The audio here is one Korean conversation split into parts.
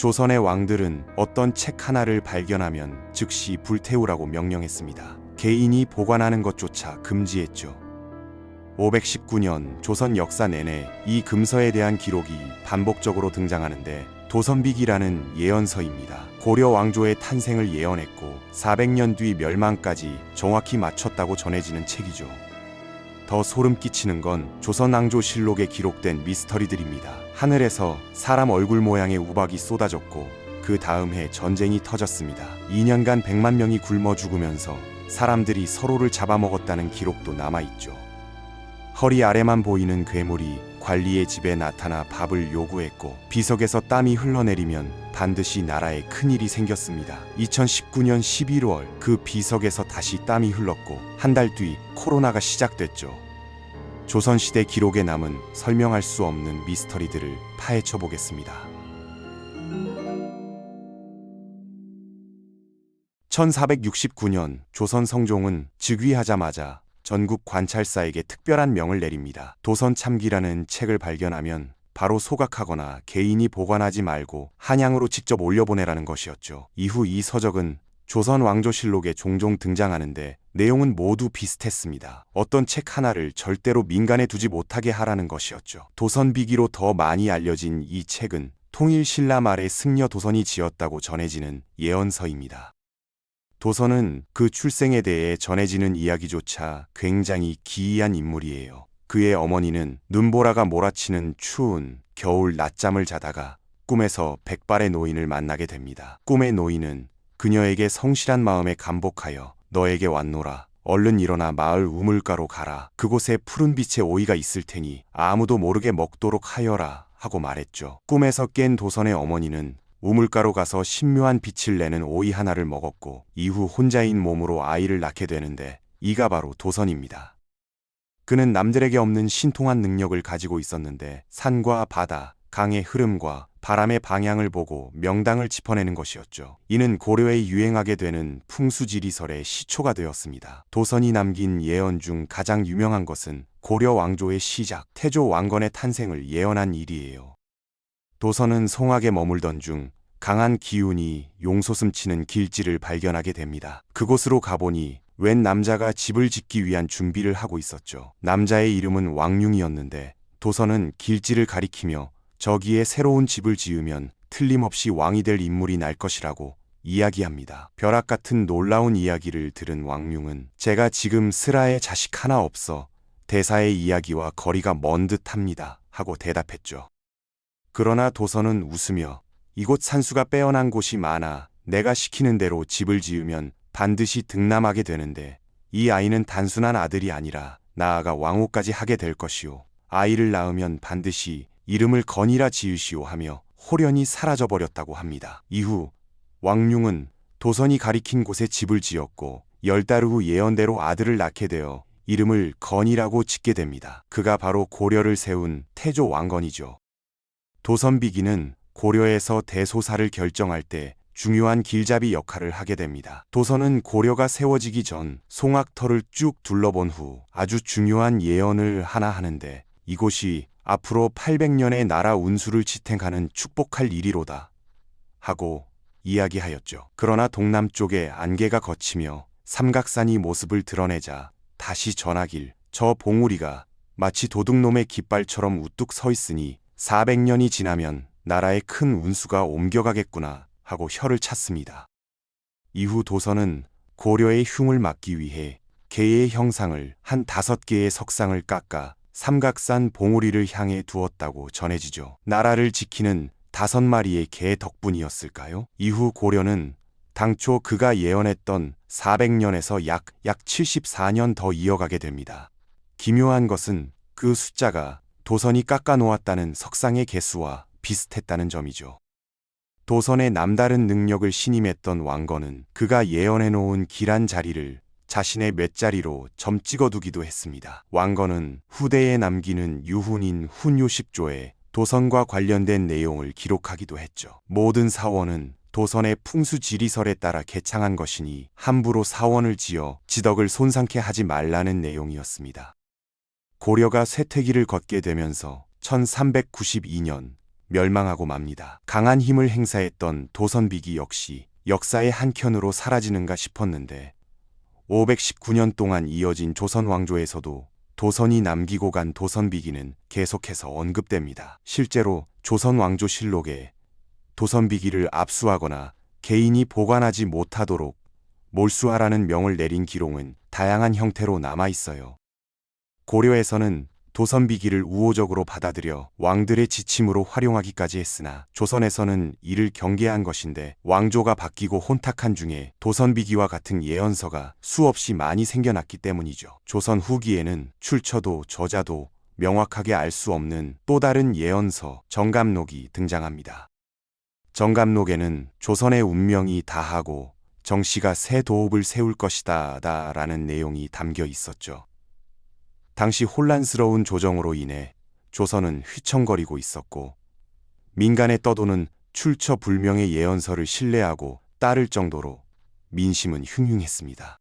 조선의 왕들은 어떤 책 하나를 발견하면 즉시 불태우라고 명령했습니다. 개인이 보관하는 것조차 금지했죠. 519년 조선 역사 내내 이 금서에 대한 기록이 반복적으로 등장하는데 도선비기라는 예언서입니다. 고려 왕조의 탄생을 예언했고 400년 뒤 멸망까지 정확히 맞췄다고 전해지는 책이죠. 더 소름 끼치는 건 조선왕조실록에 기록된 미스터리들입니다. 하늘에서 사람 얼굴 모양의 우박이 쏟아졌고 그 다음 해 전쟁이 터졌습니다. 2년간 100만 명이 굶어 죽으면서 사람들이 서로를 잡아먹었다는 기록도 남아있죠. 허리 아래만 보이는 괴물이 관리의 집에 나타나 밥을 요구했고 비석에서 땀이 흘러내리면 반드시 나라에 큰일이 생겼습니다. 2019년 11월 그 비석에서 다시 땀이 흘렀고 한 달 뒤 코로나가 시작됐죠. 조선시대 기록에 남은 설명할 수 없는 미스터리들을 파헤쳐 보겠습니다. 1469년 조선 성종은 즉위하자마자 전국 관찰사에게 특별한 명을 내립니다. 도선 참기라는 책을 발견하면 바로 소각하거나 개인이 보관하지 말고 한양으로 직접 올려보내라는 것이었죠. 이후 이 서적은 조선 왕조실록에 종종 등장하는데 내용은 모두 비슷했습니다. 어떤 책 하나를 절대로 민간에 두지 못하게 하라는 것이었죠. 도선비기로 더 많이 알려진 이 책은 통일신라 말에 승려 도선이 지었다고 전해지는 예언서입니다. 도선은 그 출생에 대해 전해지는 이야기조차 굉장히 기이한 인물이에요. 그의 어머니는 눈보라가 몰아치는 추운 겨울 낮잠을 자다가 꿈에서 백발의 노인을 만나게 됩니다. 꿈의 노인은 그녀에게 성실한 마음에 감복하여 너에게 왔노라. 얼른 일어나 마을 우물가로 가라. 그곳에 푸른 빛의 오이가 있을 테니 아무도 모르게 먹도록 하여라 하고 말했죠. 꿈에서 깬 도선의 어머니는 우물가로 가서 신묘한 빛을 내는 오이 하나를 먹었고 이후 혼자인 몸으로 아이를 낳게 되는데 이가 바로 도선입니다. 그는 남들에게 없는 신통한 능력을 가지고 있었는데 산과 바다, 강의 흐름과 바람의 방향을 보고 명당을 짚어내는 것이었죠. 이는 고려에 유행하게 되는 풍수지리설의 시초가 되었습니다. 도선이 남긴 예언 중 가장 유명한 것은 고려 왕조의 시작, 태조 왕건의 탄생을 예언한 일이에요. 도선은 송악에 머물던 중 강한 기운이 용솟음치는 길지를 발견하게 됩니다. 그곳으로 가보니 웬 남자가 집을 짓기 위한 준비를 하고 있었죠. 남자의 이름은 왕융이었는데 도선은 길지를 가리키며 저기에 새로운 집을 지으면 틀림없이 왕이 될 인물이 날 것이라고 이야기합니다. 벼락 같은 놀라운 이야기를 들은 왕융은 제가 지금 슬하에 자식 하나 없어 대사의 이야기와 거리가 먼 듯합니다 하고 대답했죠. 그러나 도선은 웃으며 이곳 산수가 빼어난 곳이 많아 내가 시키는 대로 집을 지으면 반드시 득남하게 되는데 이 아이는 단순한 아들이 아니라 나아가 왕후까지 하게 될 것이오. 아이를 낳으면 반드시 이름을 건이라 지으시오 하며 호련히 사라져버렸다고 합니다. 이후 왕융은 도선이 가리킨 곳에 집을 지었고 10달 후 예언대로 아들을 낳게 되어 이름을 건이라고 짓게 됩니다. 그가 바로 고려를 세운 태조 왕건이죠. 도선비기는 고려에서 대소사를 결정할 때 중요한 길잡이 역할을 하게 됩니다. 도선은 고려가 세워지기 전 송악터를 쭉 둘러본 후 아주 중요한 예언을 하나 하는데 이곳이 앞으로 800년의 나라 운수를 지탱하는 축복할 일이로다 하고 이야기하였죠. 그러나 동남쪽에 안개가 걷히며 삼각산이 모습을 드러내자 다시 전하길 저 봉우리가 마치 도둑놈의 깃발처럼 우뚝 서 있으니 400년이 지나면 나라의 큰 운수가 옮겨가겠구나 하고 혀를 찼습니다. 이후 도선은 고려의 흉을 막기 위해 개의 형상을 한 5개의 석상을 깎아 삼각산 봉우리를 향해 두었다고 전해지죠. 나라를 지키는 5마리의 개 덕분이었을까요? 이후 고려는 당초 그가 예언했던 400년에서 약 74년 더 이어가게 됩니다. 기묘한 것은 그 숫자가 도선이 깎아놓았다는 석상의 개수와 비슷했다는 점이죠. 도선의 남다른 능력을 신임했던 왕건은 그가 예언해놓은 길한 자리를 자신의 맷자리로 점 찍어두기도 했습니다. 왕건은 후대에 남기는 유훈인 훈요식조에 도선과 관련된 내용을 기록하기도 했죠. 모든 사원은 도선의 풍수지리설에 따라 개창한 것이니 함부로 사원을 지어 지덕을 손상케 하지 말라는 내용이었습니다. 고려가 쇠퇴기를 걷게 되면서 1392년 멸망하고 맙니다. 강한 힘을 행사했던 도선비기 역시 역사의 한켠으로 사라지는가 싶었는데 519년 동안 이어진 조선 왕조에서도 도선이 남기고 간 도선비기는 계속해서 언급됩니다. 실제로 조선 왕조실록에 도선비기를 압수하거나 개인이 보관하지 못하도록 몰수하라는 명을 내린 기록은 다양한 형태로 남아 있어요. 고려에서는 도선비기를 우호적으로 받아들여 왕들의 지침으로 활용하기까지 했으나 조선에서는 이를 경계한 것인데 왕조가 바뀌고 혼탁한 중에 도선비기와 같은 예언서가 수없이 많이 생겨났기 때문이죠. 조선 후기에는 출처도 저자도 명확하게 알 수 없는 또 다른 예언서 정감록이 등장합니다. 정감록에는 조선의 운명이 다하고 정씨가 새 도읍을 세울 것이다 라는 내용이 담겨 있었죠. 당시 혼란스러운 조정으로 인해 조선은 휘청거리고 있었고 민간에 떠도는 출처 불명의 예언서를 신뢰하고 따를 정도로 민심은 흉흉했습니다.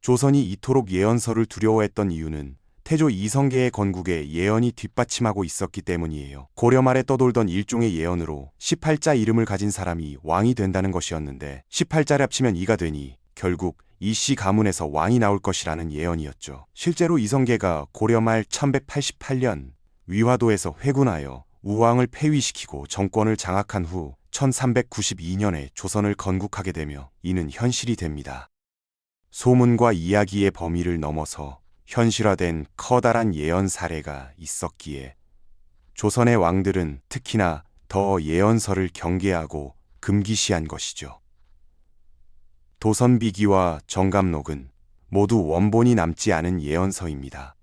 조선이 이토록 예언서를 두려워했던 이유는 태조 이성계의 건국에 예언이 뒷받침하고 있었기 때문이에요. 고려 말에 떠돌던 일종의 예언으로 18자 이름을 가진 사람이 왕이 된다는 것이었는데 18자를 합치면 2가 되니 결국 이씨 가문에서 왕이 나올 것이라는 예언이었죠. 실제로 이성계가 고려 말 1188년 위화도에서 회군하여 우왕을 폐위시키고 정권을 장악한 후 1392년에 조선을 건국하게 되며 이는 현실이 됩니다. 소문과 이야기의 범위를 넘어서 현실화된 커다란 예언 사례가 있었기에 조선의 왕들은 특히나 더 예언서를 경계하고 금기시한 것이죠. 도선비기와 정감록은 모두 원본이 남지 않은 예언서입니다.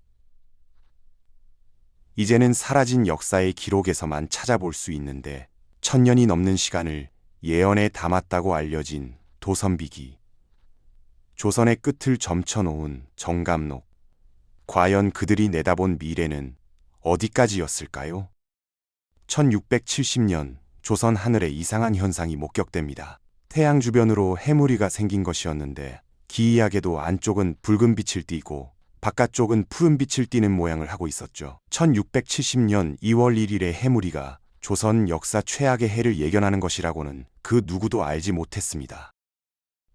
이제는 사라진 역사의 기록에서만 찾아볼 수 있는데 1000년이 넘는 시간을 예언에 담았다고 알려진 도선비기, 조선의 끝을 점쳐놓은 정감록, 과연 그들이 내다본 미래는 어디까지였을까요? 1670년 조선 하늘에 이상한 현상이 목격됩니다. 태양 주변으로 해무리가 생긴 것이었는데 기이하게도 안쪽은 붉은 빛을 띠고 바깥쪽은 푸른 빛을 띠는 모양을 하고 있었죠. 1670년 2월 1일의 해무리가 조선 역사 최악의 해를 예견하는 것이라고는 그 누구도 알지 못했습니다.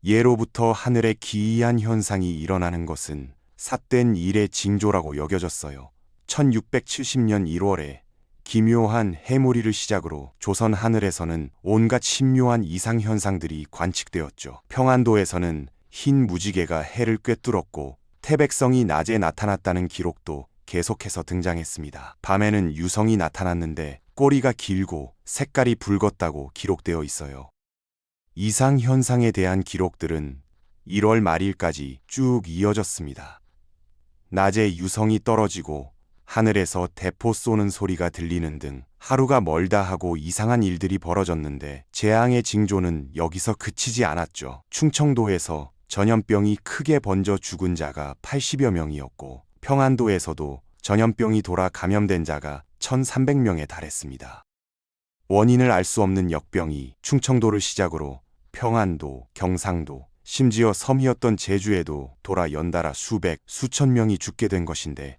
예로부터 하늘에 기이한 현상이 일어나는 것은 삿된 일의 징조라고 여겨졌어요. 1670년 1월에 기묘한 해무리를 시작으로 조선 하늘에서는 온갖 신묘한 이상현상들이 관측되었죠. 평안도에서는 흰 무지개가 해를 꿰뚫었고 태백성이 낮에 나타났다는 기록도 계속해서 등장했습니다. 밤에는 유성이 나타났는데 꼬리가 길고 색깔이 붉었다고 기록되어 있어요. 이상현상에 대한 기록들은 1월 말일까지 쭉 이어졌습니다. 낮에 유성이 떨어지고 하늘에서 대포 쏘는 소리가 들리는 등 하루가 멀다 하고 이상한 일들이 벌어졌는데 재앙의 징조는 여기서 그치지 않았죠. 충청도에서 전염병이 크게 번져 죽은 자가 80여 명이었고 평안도에서도 전염병이 돌아 감염된 자가 1300명에 달했습니다. 원인을 알 수 없는 역병이 충청도를 시작으로 평안도, 경상도, 심지어 섬이었던 제주에도 돌아 연달아 수백, 수천 명이 죽게 된 것인데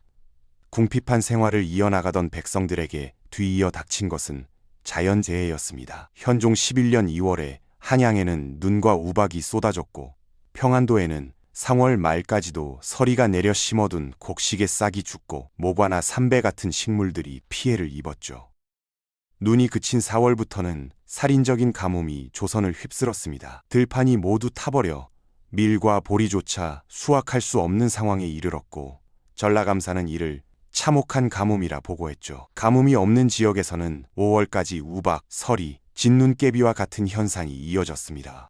궁핍한 생활을 이어나가던 백성들에게 뒤이어 닥친 것은 자연재해였습니다. 현종 11년 2월에 한양에는 눈과 우박이 쏟아졌고 평안도에는 3월 말까지도 서리가 내려 심어둔 곡식의 싹이 죽고 모과나 삼배 같은 식물들이 피해를 입었죠. 눈이 그친 4월부터는 살인적인 가뭄이 조선을 휩쓸었습니다. 들판이 모두 타버려 밀과 보리조차 수확할 수 없는 상황에 이르렀고 전라감사는 이를 참혹한 가뭄이라 보고했죠. 가뭄이 없는 지역에서는 5월까지 우박, 서리, 진눈깨비와 같은 현상이 이어졌습니다.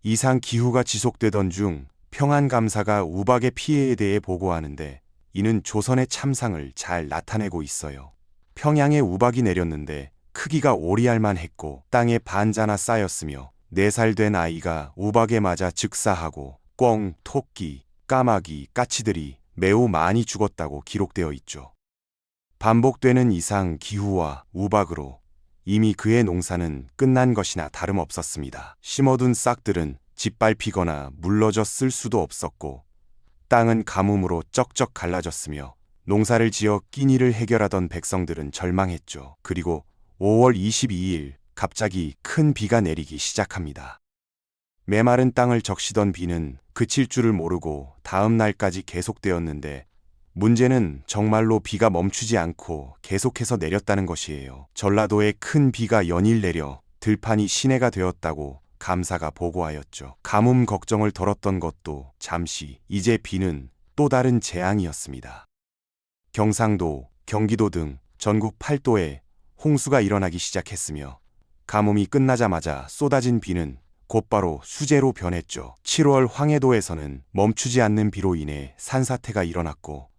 이상 기후가 지속되던 중 평안감사가 우박의 피해에 대해 보고하는데 이는 조선의 참상을 잘 나타내고 있어요. 평양에 우박이 내렸는데 크기가 오리알만 했고 땅에 반자나 쌓였으며 4살 된 아이가 우박에 맞아 즉사하고 꿩, 토끼, 까마귀, 까치들이 매우 많이 죽었다고 기록되어 있죠. 반복되는 이상 기후와 우박으로 이미 그의 농사는 끝난 것이나 다름없었습니다. 심어둔 싹들은 짓밟히거나 물러져 쓸 수도 없었고 땅은 가뭄으로 쩍쩍 갈라졌으며 농사를 지어 끼니를 해결하던 백성들은 절망했죠. 그리고 5월 22일 갑자기 큰 비가 내리기 시작합니다. 메마른 땅을 적시던 비는 그칠 줄을 모르고 다음 날까지 계속되었는데 문제는 정말로 비가 멈추지 않고 계속해서 내렸다는 것이에요. 전라도에 큰 비가 연일 내려 들판이 시내가 되었다고 감사가 보고하였죠. 가뭄 걱정을 덜었던 것도 잠시, 이제 비는 또 다른 재앙이었습니다. 경상도, 경기도 등 전국 8도에 홍수가 일어나기 시작했으며 가뭄이 끝나자마자 쏟아진 비는 곧바로 수재로 변했죠. 7월 황해도에서는 멈추지 않는 비로 인해 산사태가 일어났고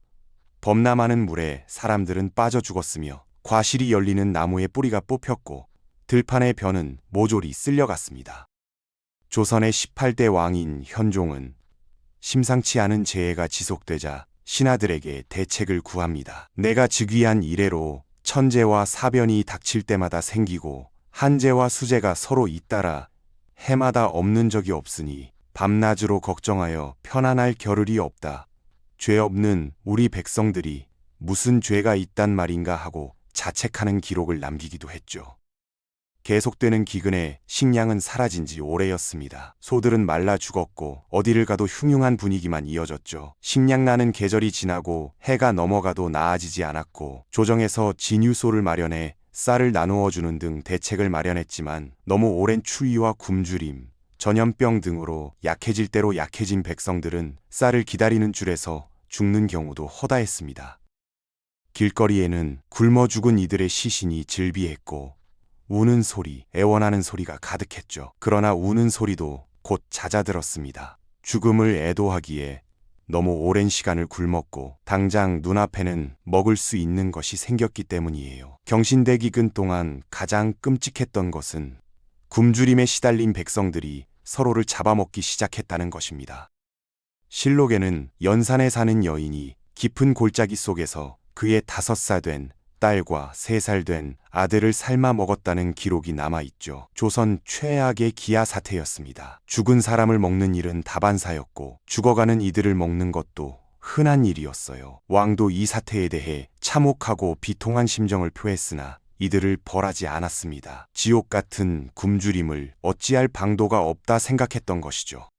범람하는 물에 사람들은 빠져 죽었으며 과실이 열리는 나무의 뿌리가 뽑혔고 들판의 벼는 모조리 쓸려갔습니다. 조선의 18대 왕인 현종은 심상치 않은 재해가 지속되자 신하들에게 대책을 구합니다. 내가 즉위한 이래로 천재와 사변이 닥칠 때마다 생기고 한재와 수재가 서로 잇따라 해마다 없는 적이 없으니 밤낮으로 걱정하여 편안할 겨를이 없다. 죄 없는 우리 백성들이 무슨 죄가 있단 말인가 하고 자책하는 기록을 남기기도 했죠. 계속되는 기근에 식량은 사라진 지 오래였습니다. 소들은 말라 죽었고 어디를 가도 흉흉한 분위기만 이어졌죠. 식량나는 계절이 지나고 해가 넘어가도 나아지지 않았고 조정에서 진유소를 마련해 쌀을 나누어 주는 등 대책을 마련했지만 너무 오랜 추위와 굶주림, 전염병 등으로 약해질 대로 약해진 백성들은 쌀을 기다리는 줄에서 죽는 경우도 허다했습니다. 길거리에는 굶어 죽은 이들의 시신이 즐비했고 우는 소리, 애원하는 소리가 가득했죠. 그러나 우는 소리도 곧 잦아들었습니다. 죽음을 애도하기에 너무 오랜 시간을 굶었고 당장 눈앞에는 먹을 수 있는 것이 생겼기 때문이에요. 경신대기근 동안 가장 끔찍했던 것은 굶주림에 시달린 백성들이 서로를 잡아먹기 시작했다는 것입니다. 실록에는 연산에 사는 여인이 깊은 골짜기 속에서 그의 5살 된 딸과 3살 된 아들을 삶아 먹었다는 기록이 남아있죠. 조선 최악의 기아 사태였습니다. 죽은 사람을 먹는 일은 다반사였고 죽어가는 이들을 먹는 것도 흔한 일이었어요. 왕도 이 사태에 대해 참혹하고 비통한 심정을 표했으나 이들을 벌하지 않았습니다. 지옥 같은 굶주림을 어찌할 방도가 없다 생각했던 것이죠.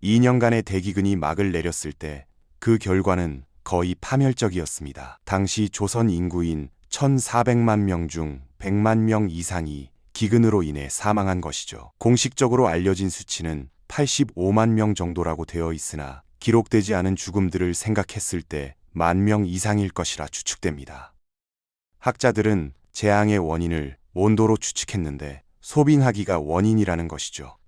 2년간의 대기근이 막을 내렸을 때 그 결과는 거의 파멸적이었습니다. 당시 조선 인구인 1,400만 명 중 100만 명 이상이 기근으로 인해 사망한 것이죠. 공식적으로 알려진 수치는 85만 명 정도라고 되어 있으나 기록되지 않은 죽음들을 생각했을 때 1만 명 이상일 것이라 추측됩니다. 학자들은 재앙의 원인을 온도로 추측했는데 소빙하기가 원인이라는 것이죠.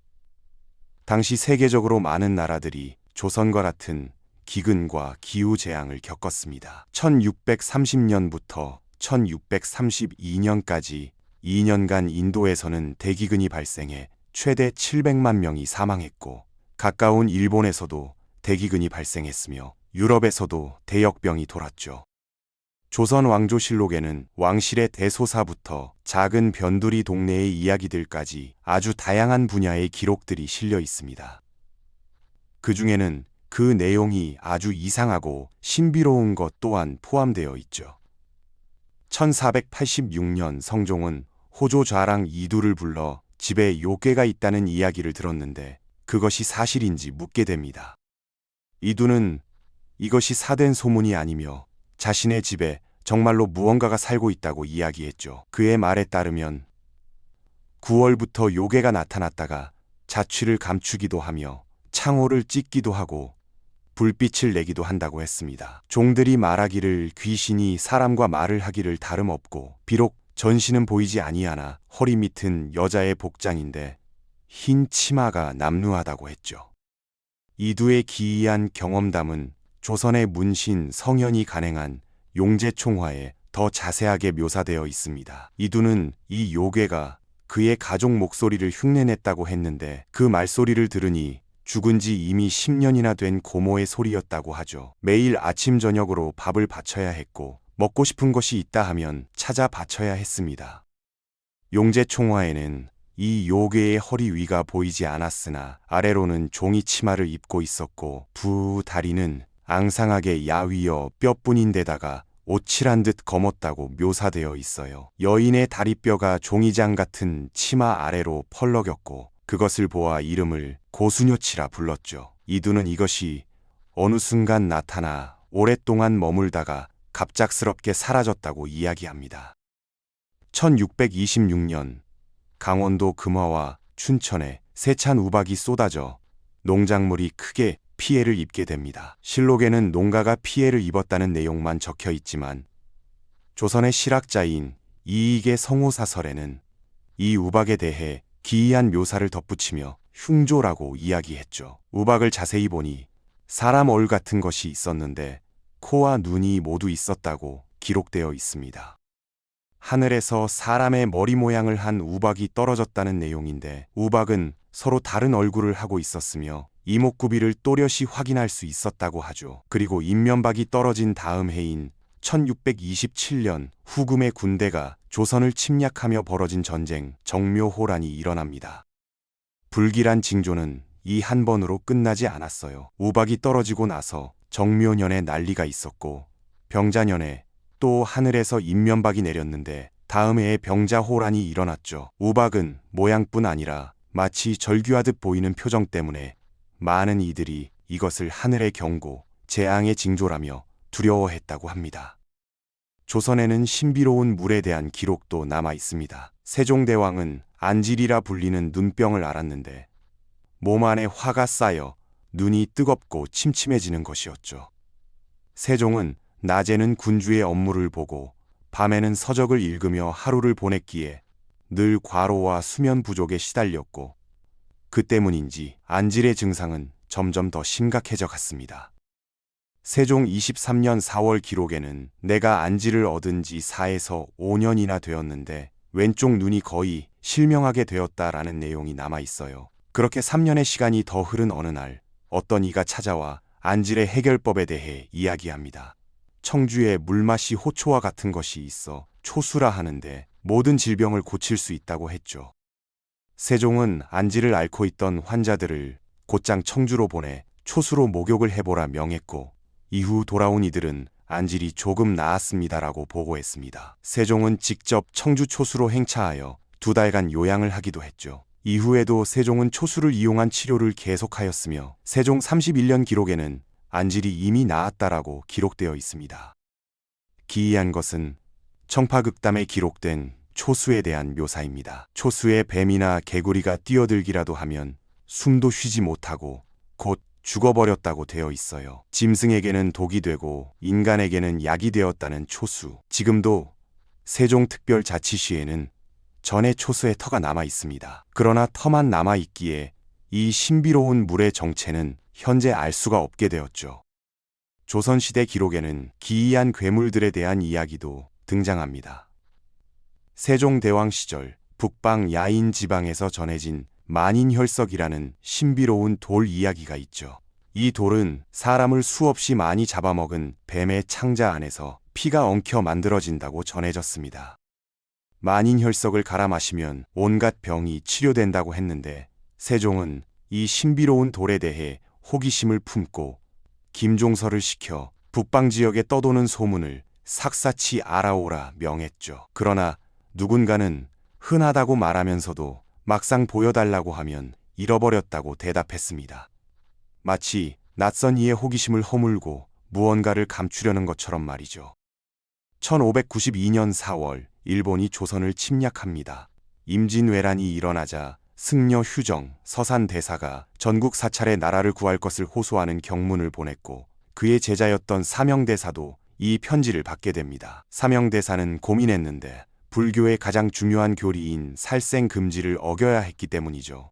당시 세계적으로 많은 나라들이 조선과 같은 기근과 기후재앙을 겪었습니다. 1630년부터 1632년까지 2년간 인도에서는 대기근이 발생해 최대 700만 명이 사망했고 가까운 일본에서도 대기근이 발생했으며 유럽에서도 대역병이 돌았죠. 조선 왕조실록에는 왕실의 대소사부터 작은 변두리 동네의 이야기들까지 아주 다양한 분야의 기록들이 실려 있습니다. 그 중에는 그 내용이 아주 이상하고 신비로운 것 또한 포함되어 있죠. 1486년 성종은 호조 좌랑 이두를 불러 집에 요괴가 있다는 이야기를 들었는데 그것이 사실인지 묻게 됩니다. 이두는 이것이 사된 소문이 아니며 자신의 집에 정말로 무언가가 살고 있다고 이야기했죠. 그의 말에 따르면 9월부터 요괴가 나타났다가 자취를 감추기도 하며 창호를 찢기도 하고 불빛을 내기도 한다고 했습니다. 종들이 말하기를 귀신이 사람과 말을 하기를 다름없고 비록 전신은 보이지 아니하나 허리 밑은 여자의 복장인데 흰 치마가 남루하다고 했죠. 이두의 기이한 경험담은 조선의 문신 성현이 간행한 용제총화에 더 자세하게 묘사되어 있습니다. 이두는 이 요괴가 그의 가족 목소리를 흉내냈다고 했는데 그 말소리를 들으니 죽은 지 이미 10년이나 된 고모의 소리였다고 하죠. 매일 아침 저녁으로 밥을 바쳐야 했고 먹고 싶은 것이 있다 하면 찾아 바쳐야 했습니다. 용제총화에는 이 요괴의 허리 위가 보이지 않았으나 아래로는 종이 치마를 입고 있었고 두 다리는 앙상하게 야위어 뼈뿐인 데다가 옷 칠한 듯 검었다고 묘사되어 있어요. 여인의 다리뼈가 종이장 같은 치마 아래로 펄럭였고 그것을 보아 이름을 고수녀치라 불렀죠. 이두는 이것이 어느 순간 나타나 오랫동안 머물다가 갑작스럽게 사라졌다고 이야기합니다. 1626년 강원도 금화와 춘천에 세찬 우박이 쏟아져 농작물이 크게 피해를 입게 됩니다. 실록에는 농가가 피해를 입었다는 내용만 적혀 있지만 조선의 실학자인 이익의 성호사설에는 이 우박에 대해 기이한 묘사를 덧붙이며 흉조라고 이야기했죠. 우박을 자세히 보니 사람 얼 같은 것이 있었는데 코와 눈이 모두 있었다고 기록되어 있습니다. 하늘에서 사람의 머리 모양을 한 우박이 떨어졌다는 내용인데 우박은 서로 다른 얼굴을 하고 있었으며 이목구비를 또렷이 확인할 수 있었다고 하죠. 그리고 인면박이 떨어진 다음 해인 1627년 후금의 군대가 조선을 침략하며 벌어진 전쟁 정묘호란이 일어납니다. 불길한 징조는 이 한 번으로 끝나지 않았어요. 우박이 떨어지고 나서 정묘년에 난리가 있었고 병자년에 또 하늘에서 인면박이 내렸는데 다음 해에 병자호란이 일어났죠. 우박은 모양뿐 아니라 마치 절규하듯 보이는 표정 때문에 많은 이들이 이것을 하늘의 경고, 재앙의 징조라며 두려워했다고 합니다. 조선에는 신비로운 물에 대한 기록도 남아 있습니다. 세종대왕은 안질이라 불리는 눈병을 앓았는데 몸 안에 화가 쌓여 눈이 뜨겁고 침침해지는 것이었죠. 세종은 낮에는 군주의 업무를 보고 밤에는 서적을 읽으며 하루를 보냈기에 늘 과로와 수면 부족에 시달렸고 그 때문인지 안질의 증상은 점점 더 심각해져 갔습니다. 세종 23년 4월 기록에는 내가 안질을 얻은 지 4에서 5년이나 되었는데 왼쪽 눈이 거의 실명하게 되었다라는 내용이 남아 있어요. 그렇게 3년의 시간이 더 흐른 어느 날 어떤 이가 찾아와 안질의 해결법에 대해 이야기합니다. 청주에 물맛이 호초와 같은 것이 있어 초수라 하는데 모든 질병을 고칠 수 있다고 했죠. 세종은 안질을 앓고 있던 환자들을 곧장 청주로 보내 초수로 목욕을 해보라 명했고 이후 돌아온 이들은 안질이 조금 나았습니다라고 보고했습니다. 세종은 직접 청주 초수로 행차하여 2달간 요양을 하기도 했죠. 이후에도 세종은 초수를 이용한 치료를 계속하였으며 세종 31년 기록에는 안질이 이미 나았다라고 기록되어 있습니다. 기이한 것은 청파극담에 기록된 초수에 대한 묘사입니다. 초수에 뱀이나 개구리가 뛰어들기라도 하면 숨도 쉬지 못하고 곧 죽어버렸다고 되어 있어요. 짐승에게는 독이 되고 인간에게는 약이 되었다는 초수. 지금도 세종특별자치시에는 전의 초수의 터가 남아 있습니다. 그러나 터만 남아 있기에 이 신비로운 물의 정체는 현재 알 수가 없게 되었죠. 조선시대 기록에는 기이한 괴물들에 대한 이야기도 등장합니다. 세종대왕 시절 북방 야인 지방에서 전해진 만인혈석이라는 신비로운 돌 이야기가 있죠. 이 돌은 사람을 수없이 많이 잡아먹은 뱀의 창자 안에서 피가 엉켜 만들어진다고 전해졌습니다. 만인혈석을 갈아 마시면 온갖 병이 치료된다고 했는데 세종은 이 신비로운 돌에 대해 호기심을 품고 김종서를 시켜 북방 지역에 떠도는 소문을 삭사치 알아오라 명했죠. 그러나 누군가는 흔하다고 말하면서도 막상 보여달라고 하면 잃어버렸다고 대답했습니다. 마치 낯선 이의 호기심을 허물고 무언가를 감추려는 것처럼 말이죠. 1592년 4월 일본이 조선을 침략합니다. 임진왜란이 일어나자 승려 휴정, 서산대사가 전국 사찰의 나라를 구할 것을 호소하는 경문을 보냈고 그의 제자였던 사명대사도 이 편지를 받게 됩니다. 사명대사는 고민했는데 불교의 가장 중요한 교리인 살생금지를 어겨야 했기 때문이죠.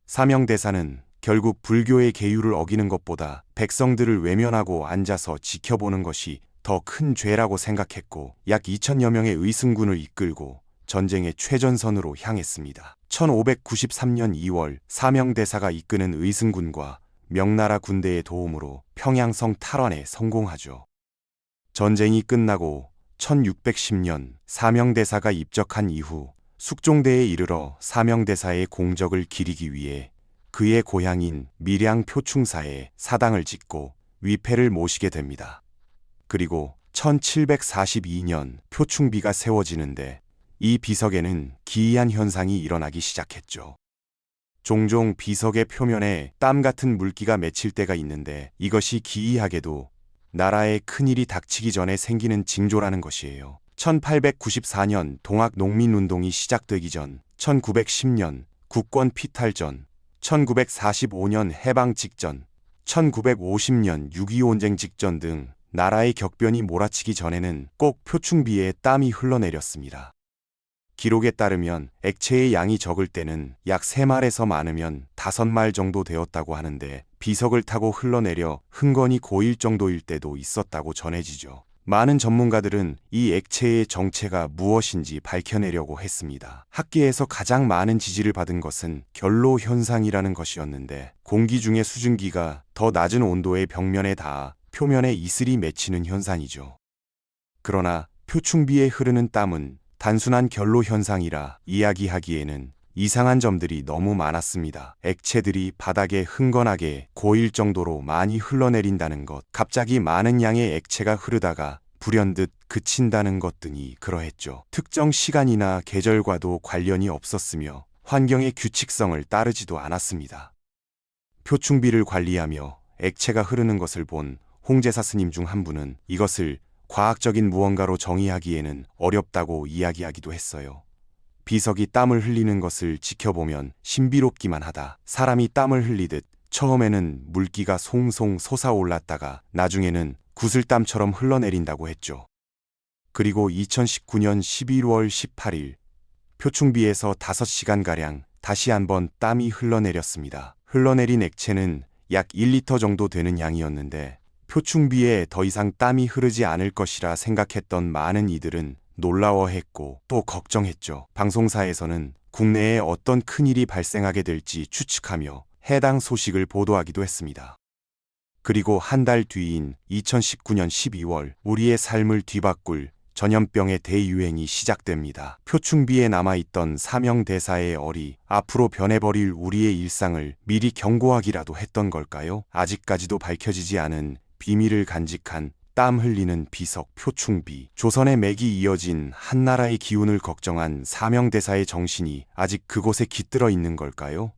사명대사는 결국 불교의 계율을 어기는 것보다 백성들을 외면하고 앉아서 지켜보는 것이 더 큰 죄라고 생각했고 약 2천여 명의 의승군을 이끌고 전쟁의 최전선으로 향했습니다. 1593년 2월 사명대사가 이끄는 의승군과 명나라 군대의 도움으로 평양성 탈환에 성공하죠. 전쟁이 끝나고 1610년 사명대사가 입적한 이후 숙종대에 이르러 사명대사의 공적을 기리기 위해 그의 고향인 밀양 표충사에 사당을 짓고 위패를 모시게 됩니다. 그리고 1742년 표충비가 세워지는데 이 비석에는 기이한 현상이 일어나기 시작했죠. 종종 비석의 표면에 땀 같은 물기가 맺힐 때가 있는데 이것이 기이하게도 나라에 큰일이 닥치기 전에 생기는 징조라는 것이에요. 1894년 동학농민운동이 시작되기 전, 1910년 국권 피탈 전, 1945년 해방 직전, 1950년 6.25 전쟁 직전 등 나라의 격변이 몰아치기 전에는 꼭 표충비에 땀이 흘러내렸습니다. 기록에 따르면 액체의 양이 적을 때는 약 3말에서 많으면 5말 정도 되었다고 하는데 비석을 타고 흘러내려 흥건히 고일 정도일 때도 있었다고 전해지죠. 많은 전문가들은 이 액체의 정체가 무엇인지 밝혀내려고 했습니다. 학계에서 가장 많은 지지를 받은 것은 결로 현상이라는 것이었는데 공기 중의 수증기가 더 낮은 온도의 벽면에 닿아 표면에 이슬이 맺히는 현상이죠. 그러나 표충비에 흐르는 땀은 단순한 결로 현상이라 이야기하기에는 이상한 점들이 너무 많았습니다. 액체들이 바닥에 흥건하게 고일 정도로 많이 흘러내린다는 것, 갑자기 많은 양의 액체가 흐르다가 불현듯 그친다는 것 등이 그러했죠. 특정 시간이나 계절과도 관련이 없었으며 환경의 규칙성을 따르지도 않았습니다. 표충비를 관리하며 액체가 흐르는 것을 본 홍제사 스님 중 한 분은 이것을 과학적인 무언가로 정의하기에는 어렵다고 이야기하기도 했어요. 비석이 땀을 흘리는 것을 지켜보면 신비롭기만 하다. 사람이 땀을 흘리듯 처음에는 물기가 송송 솟아올랐다가 나중에는 구슬땀처럼 흘러내린다고 했죠. 그리고 2019년 11월 18일 표충비에서 5시간가량 다시 한번 땀이 흘러내렸습니다. 흘러내린 액체는 약 1리터 정도 되는 양이었는데 표충비에 더 이상 땀이 흐르지 않을 것이라 생각했던 많은 이들은 놀라워했고 또 걱정했죠. 방송사에서는 국내에 어떤 큰일이 발생하게 될지 추측하며 해당 소식을 보도하기도 했습니다. 그리고 한 달 뒤인 2019년 12월 우리의 삶을 뒤바꿀 전염병의 대유행이 시작됩니다. 표충비에 남아있던 사명대사의 얼이 앞으로 변해버릴 우리의 일상을 미리 경고하기라도 했던 걸까요? 아직까지도 밝혀지지 않은 비밀을 간직한 땀 흘리는 비석 표충비. 조선의 맥이 이어진 한나라의 기운을 걱정한 사명대사의 정신이 아직 그곳에 깃들어 있는 걸까요?